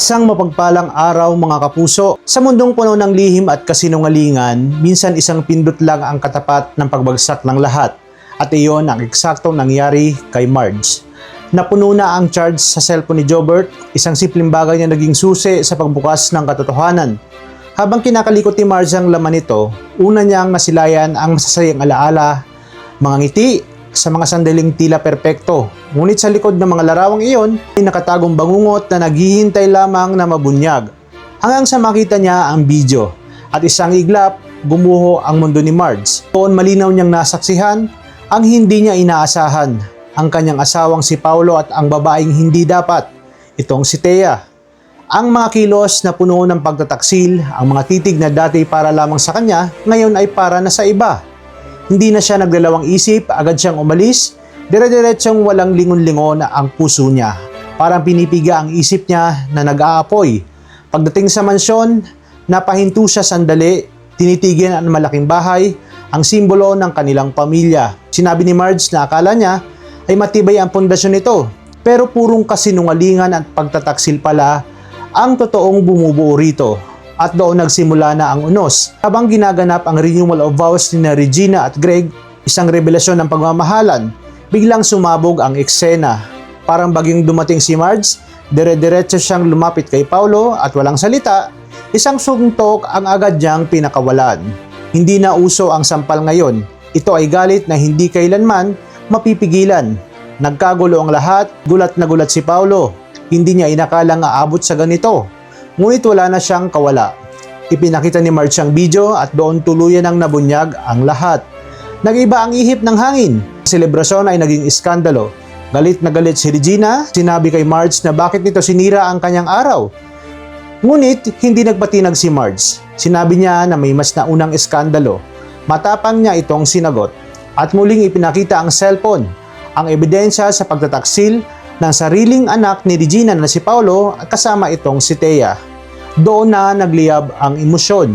Isang mapagpalang araw mga kapuso. Sa mundong puno ng lihim at kasinungalingan, minsan isang pindot lang ang katapat ng pagbagsak ng lahat. At iyon ang eksaktong nangyari kay Marge. Napuno na ang charge sa cellphone ni Jobert, isang simpleng bagay na naging susi sa pagbukas ng katotohanan. Habang kinakalikot ni Marge ang laman nito, una niyang nasilayan ang masasayang alaala, mga ngiti, sa mga sandaling tila perpekto. Ngunit sa likod ng mga larawang iyon, ay nakatagong bangungot na naghihintay lamang na mabunyag. Hanggang sa makita niya ang video. At isang iglap, gumuho ang mundo ni Marge. Doon malinaw niyang nasaksihan ang hindi niya inaasahan. Ang kanyang asawang si Paulo at ang babaeng hindi dapat. Itong si Thea. Ang mga kilos na puno ng pagtataksil, ang mga titig na dati para lamang sa kanya, ngayon ay para na sa iba. Hindi na siya nagdalawang isip, agad siyang umalis, dire-diretsong walang lingon-lingon ang puso niya. Parang pinipiga ang isip niya na nag-aapoy. Pagdating sa mansyon, napahinto siya sandali, tinitigyan ang malaking bahay, ang simbolo ng kanilang pamilya. Sinabi ni Marge na akala niya ay matibay ang pundasyon nito, pero purong kasinungalingan at pagtataksil pala ang totoong bumubuo rito. At doon nagsimula na ang unos. Habang ginaganap ang renewal of vows ni Regina at Greg, isang revelasyon ng pagmamahalan, biglang sumabog ang eksena. Parang baging dumating si Marge, dire-diretso siyang lumapit kay Paulo at walang salita, isang suntok ang agad niyang pinakawalan. Hindi na uso ang sampal ngayon. Ito ay galit na hindi kailanman mapipigilan. Nagkagulo ang lahat, gulat na gulat si Paulo. Hindi niya inakalang aabot sa ganito. Ngunit wala na siyang kawala. Ipinakita ni Marge ang video at doon tuluyan ang nabunyag ang lahat. Nag-iba ang ihip ng hangin. Selebrasyon ay naging iskandalo. Galit na galit si Regina, sinabi kay Marge na bakit nito sinira ang kanyang araw. Ngunit hindi nagpatinag si Marge. Sinabi niya na may mas naunang iskandalo. Matapang niya itong sinagot. At muling ipinakita ang cellphone, ang ebidensya sa pagtataksil ng sariling anak ni Regina na si Paulo at kasama itong si Thea. Doon na nagliyab ang emosyon.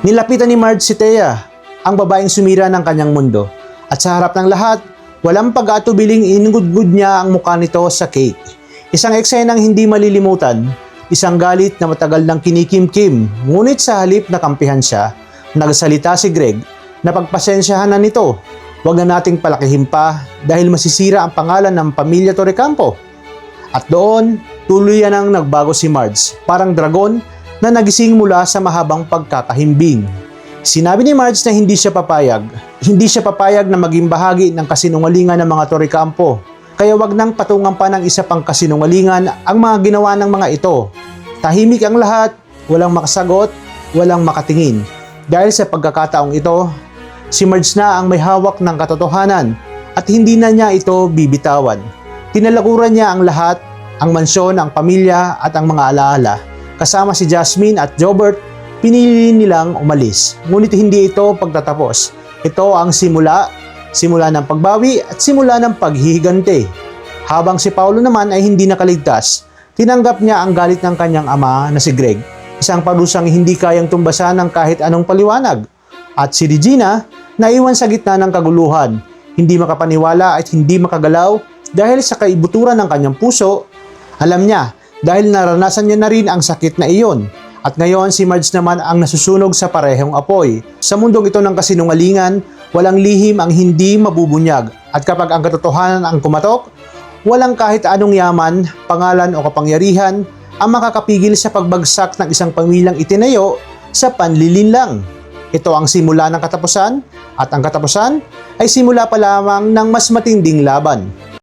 Nilapitan ni Marge si Thea, ang babaeng sumira ng kanyang mundo. At sa harap ng lahat, walang pag-atubiling inugudgud niya ang mukha nito sa cake. Isang eksenang hindi malilimutan, isang galit na matagal nang kinikimkim. Ngunit sa halip na kampihan siya, nagsalita si Greg na pagpasensyahan na nito. Huwag na nating palakihin pa dahil masisira ang pangalan ng pamilya Torrecampo. At doon, tuluyan ang nagbago si Marge, parang dragon na nagising mula sa mahabang pagkakahimbing. Sinabi ni Marge na hindi siya papayag. Hindi siya papayag na maging bahagi ng kasinungalingan ng mga Torrecampo. Kaya wag nang patungan pa ng isa pang kasinungalingan ang mga ginawa ng mga ito. Tahimik ang lahat, walang makasagot, walang makatingin. Dahil sa pagkakataong ito, si Marge na ang may hawak ng katotohanan at hindi na niya ito bibitawan. Tinalakuran niya ang lahat, ang mansyon, ang pamilya at ang mga alaala. Kasama si Jasmine at Jobert, pinili nilang umalis. Ngunit hindi ito pagtatapos. Ito ang simula ng pagbawi at simula ng paghihiganti. Habang si Paulo naman ay hindi nakaligtas, tinanggap niya ang galit ng kanyang ama na si Greg. Isang parusang hindi kayang tumbasan ng kahit anong paliwanag. At si Regina, naiwan sa gitna ng kaguluhan, hindi makapaniwala at hindi makagalaw dahil sa kaibuturan ng kanyang puso. Alam niya dahil naranasan niya na rin ang sakit na iyon. At ngayon si Marge naman ang nasusunog sa parehong apoy. Sa mundong ito ng kasinungalingan, walang lihim ang hindi mabubunyag. At kapag ang katotohanan ang kumatok, walang kahit anong yaman, pangalan o kapangyarihan ang makakapigil sa pagbagsak ng isang pamilyang itinayo sa panlilinlang. Ito ang simula ng katapusan at ang katapusan ay simula pa lamang ng mas matinding laban.